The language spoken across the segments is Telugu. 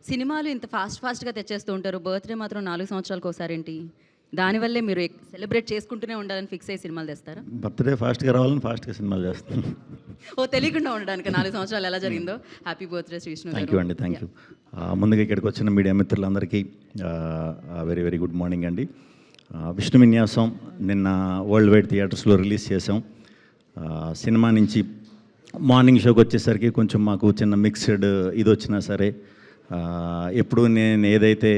సినిమాలు ఇంత ఫాస్ట్‌గా తెచ్చేస్తూ ఉంటారు. బర్త్‌డే మాత్రం 4 సంవత్సరాలకు ఒకసారేంటి? దానివల్లే మీరు సెలబ్రేట్ చేసుకుంటూనే ఉండాలని ఫిక్స్ అయ్యి సినిమాలు తెస్తారా? బర్త్డే ఫాస్ట్గా రావాలని ఫాస్ట్గా సినిమాలు చేస్తాను. తెలియకుండా ఉండడానికి 4 సంవత్సరాలు ఎలా జరిగిందో. హ్యాపీ బర్త్‌డే శ్రీ విష్ణు గారు. థ్యాంక్ యూ అండి, థ్యాంక్ యూ. ముందుగా ఇక్కడికి వచ్చిన మీడియా మిత్రులందరికీ వెరీ వెరీ గుడ్ మార్నింగ్ అండి. విష్ణు విన్యాసం నిన్న వరల్డ్ వైడ్ థియేటర్స్లో రిలీజ్ చేసాం. సినిమా నుంచి మార్నింగ్ షోకి వచ్చేసరికి కొంచెం మాకు చిన్న మిక్స్డ్ ఇది వచ్చినా సరే, ఎప్పుడు నేను ఏదైతే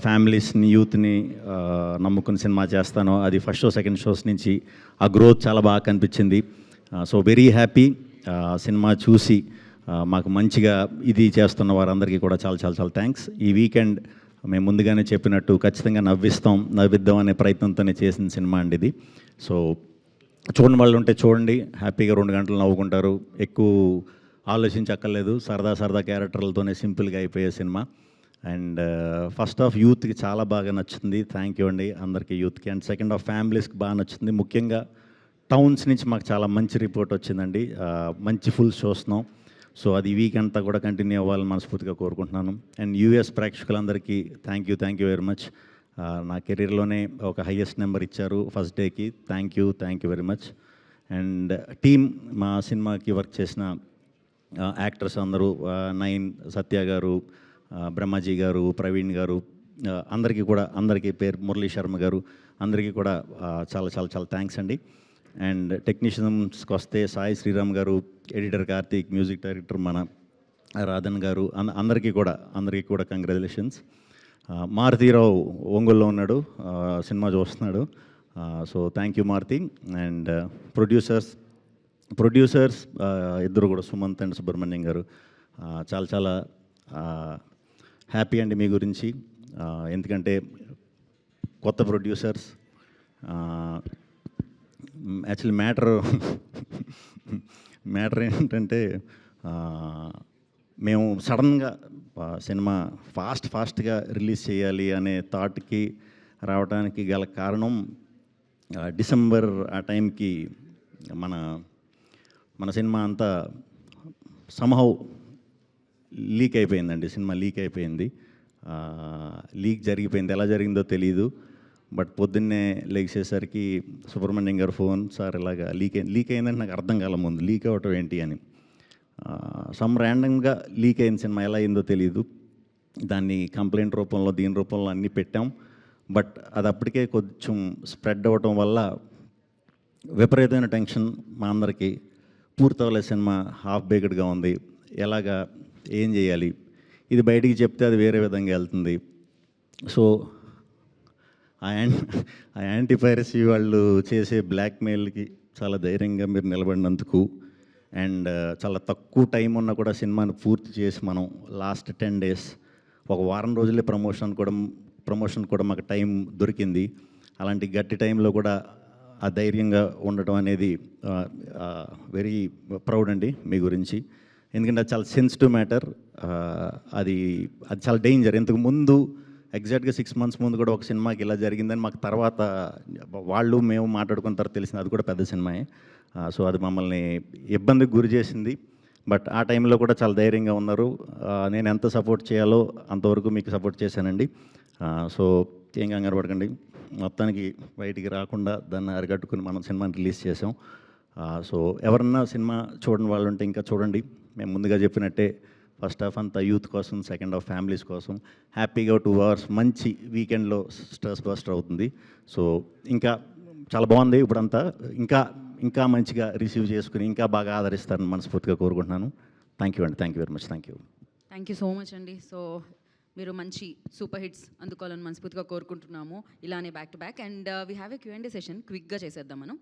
ఫ్యామిలీస్ని యూత్ని నమ్ముకుని సినిమా చేస్తానో అది ఫస్ట్ షో సెకండ్ షోస్ నుంచి ఆ గ్రోత్ చాలా బాగా కనిపించింది. So very happy. సినిమా చూసి మాకు మంచిగా ఇది చేస్తున్న వారందరికీ కూడా చాలా చాలా చాలా థ్యాంక్స్. ఈ వీకెండ్ మేము ముందుగానే చెప్పినట్టు ఖచ్చితంగా నవ్విద్దాం అనే ప్రయత్నంతోనే చేసిన సినిమా అండి ఇది. సో చూడని వాళ్ళు ఉంటే చూడండి, హ్యాపీగా 2 గంటలు నవ్వుకుంటారు. ఎక్కువ ఆలోచించక్కర్లేదు, సరదా క్యారెక్టర్లతోనే సింపుల్గా అయిపోయే సినిమా. అండ్ ఫస్ట్ హాఫ్ యూత్కి చాలా బాగా నచ్చింది, థ్యాంక్ యూ అండి అందరికీ యూత్కి. అండ్ సెకండ్ హాఫ్ ఫ్యామిలీస్కి బాగా నచ్చింది. ముఖ్యంగా టౌన్స్ నుంచి మాకు చాలా మంచి రిపోర్ట్ వచ్చిందండి. మంచి ఫుల్ చూస్తున్నాం. సో అది వీక్ అంతా కూడా కంటిన్యూ అవ్వాలని మనస్ఫూర్తిగా కోరుకుంటున్నాను. అండ్ యూఎస్ ప్రేక్షకులందరికీ థ్యాంక్ యూ వెరీ మచ్. నా కెరీర్లోనే ఒక హైయెస్ట్ నెంబర్ ఇచ్చారు ఫస్ట్ డేకి. Thank you very much. And team, మా సినిమాకి వర్క్ చేసిన యాక్టర్స్ అందరూ, నైన్, సత్య గారు, బ్రహ్మాజీ గారు, ప్రవీణ్ గారు, అందరికీ పేరు మురళీ శర్మ గారు, అందరికీ కూడా చాలా చాలా చాలా థ్యాంక్స్ అండి. అండ్ టెక్నీషియన్స్కి వస్తే సాయి శ్రీరామ్ గారు, ఎడిటర్ కార్తీక్, మ్యూజిక్ డైరెక్టర్ మన రాధన్ గారు, అందరికీ కూడా కంగ్రాచులేషన్స్. మారుతీరావు ఒంగోలులో ఉన్నాడు, సినిమా చూస్తున్నాడు. So thank you Maruti. And producers ఇద్దరు కూడా, సుమంత్ అండ్ సుబ్రహ్మణ్యం గారు, చాలా హ్యాపీ అండి మీ గురించి. ఎందుకంటే కొత్త ప్రొడ్యూసర్స్. యాక్చువల్లీ మ్యాటర్ ఏంటంటే, మేము సడన్గా సినిమా ఫాస్ట్గా రిలీజ్ చేయాలి అనే థాట్కి రావడానికి గల కారణం, డిసెంబర్ ఆ టైంకి మన సినిమా అంతా సమ్హౌ లీక్ అయిపోయిందండి. సినిమా లీక్ అయిపోయింది. లీక్ జరిగిపోయింది, ఎలా జరిగిందో తెలీదు. బట్ పొద్దున్నే లేచేసరికి సుబ్రహ్మణ్యం గారు ఫోన్, సార్ ఇలాగా లీక్ అయిందంటే నాకు అర్థం కాల ముందు లీక్ అవ్వటం ఏంటి అని. సమ్ ర్యాండమ్గా లీక్ అయిన సినిమా ఎలా అయిందో తెలియదు. దాన్ని కంప్లైంట్ రూపంలో దీని రూపంలో అన్నీ పెట్టాం. బట్ అది అప్పటికే కొంచెం స్ప్రెడ్ అవ్వటం వల్ల విపరీతమైన టెన్షన్ మా అందరికీ. పూర్తవలే సినిమా, హాఫ్ బేక్డ్గా ఉంది, ఏం చేయాలి, ఇది బయటికి చెప్తే అది వేరే విధంగా వెళ్తుంది. సో ఆ యాంటీ పైరసీ వాళ్ళు చేసే బ్లాక్మెయిల్కి చాలా ధైర్యంగా మీరు నిలబడినందుకు, అండ్ చాలా తక్కువ టైం ఉన్నా కూడా సినిమాని పూర్తి చేసి మనం లాస్ట్ 10 days, ఒక వారం రోజులే ప్రమోషన్ కూడా మాకు టైం దొరికింది. అలాంటి గట్టి టైంలో కూడా ఆ ధైర్యంగా ఉండటం అనేది వెరీ ప్రౌడ్ అండి మీ గురించి. ఎందుకంటే అది చాలా సెన్సిటివ్ మ్యాటర్. అది చాలా డేంజర్. ఇంతకు ముందు ఎగ్జాక్ట్గా 6 months ముందు కూడా ఒక సినిమాకి ఇలా జరిగిందని మాకు తర్వాత మేము మాట్లాడుకున్న తర్వాత తెలిసింది. అది కూడా పెద్ద సినిమాయే. సో అది మమ్మల్ని ఇబ్బందికి గురి చేసింది. బట్ ఆ టైంలో కూడా చాలా ధైర్యంగా ఉన్నారు. నేను ఎంత సపోర్ట్ చేయాలో అంతవరకు మీకు సపోర్ట్ చేశానండి. సో ఏం కంగారు పడకండి, మొత్తానికి బయటికి రాకుండా దాన్ని అరికట్టుకుని మనం సినిమాని రిలీజ్ చేసాం. సో ఎవరన్నా సినిమా చూడని వాళ్ళు ఉంటే ఇంకా చూడండి. మేము ముందుగా చెప్పినట్టే ఫస్ట్ హాఫ్ అంతా యూత్ కోసం, సెకండ్ హాఫ్ ఫ్యామిలీస్ కోసం. హ్యాపీగా 2 hours మంచి వీకెండ్లో స్ట్రెస్ బస్టర్ అవుతుంది. సో ఇంకా చాలా బాగుంది. ఇప్పుడంతా ఇంకా మంచిగా రిసీవ్ చేసుకుని ఇంకా బాగా ఆదరిస్తారని మనస్ఫూర్తిగా కోరుకుంటున్నాను. Thank you very much. Thank you so much అండి. సో మీరు మంచి సూపర్ హిట్స్ అందుకోవాలని మనస్ఫూర్తిగా కోరుకుంటున్నాము, ఇలానే back to back. And we have a Q&A session, క్విక్గా చేసేద్దాం మనం.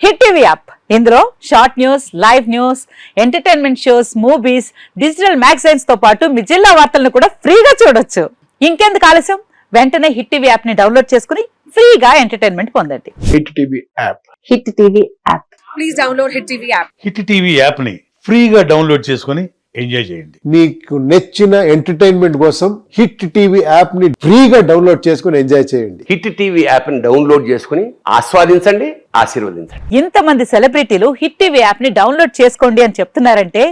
హిట్ టీవీ యాప్, ఇందులో short news, live news, entertainment shows, movies, digital magazines తో పాటు మీ జిల్లా వార్తలను కూడా ఫ్రీగా చూడొచ్చు. ఇంకెందుకు ఆలస్యం, వెంటనే హిట్ టీవీ యాప్ ని డౌన్లోడ్ చేసుకుని ఫ్రీగా ఎంటర్టైన్మెంట్ పొందండి. Hit TV app. Hit TV app. Please download hit TV app. Hit TV app ని ఫ్రీగా డౌన్లోడ్ చేసుకొని ఎంజాయ్ చేయండి. మీకు నచ్చిన ఎంటర్టైన్మెంట్ కోసం హిట్ టీవీ యాప్ ని ఫ్రీగా డౌన్లోడ్ చేసుకుని ఎంజాయ్ చేయండి. హిట్ టీవీ యాప్ ని డౌన్లోడ్ చేసుకుని ఆస్వాదించండి, ఆశీర్వదించండి. ఇంతమంది సెలబ్రిటీలు హిట్ టీవీ యాప్ ని డౌన్లోడ్ చేసుకోండి అని చెప్తున్నారంటే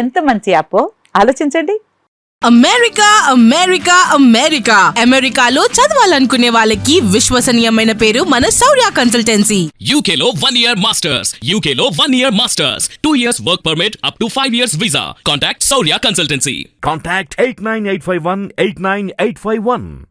ఎంత మంచి యాప్ ఆలోచించండి. అమెరికా అమెరికా అమెరికా అమెరికాలో చదవాలనుకునే వాళ్ళకి విశ్వసనీయమైన పేరు మన శౌర్య consultancy. UK Law 1 Year Masters. UK Law 1 Year Masters. 2 years work permit up to 5 years visa. Contact Saurya Consultancy. Contact 89851 89851.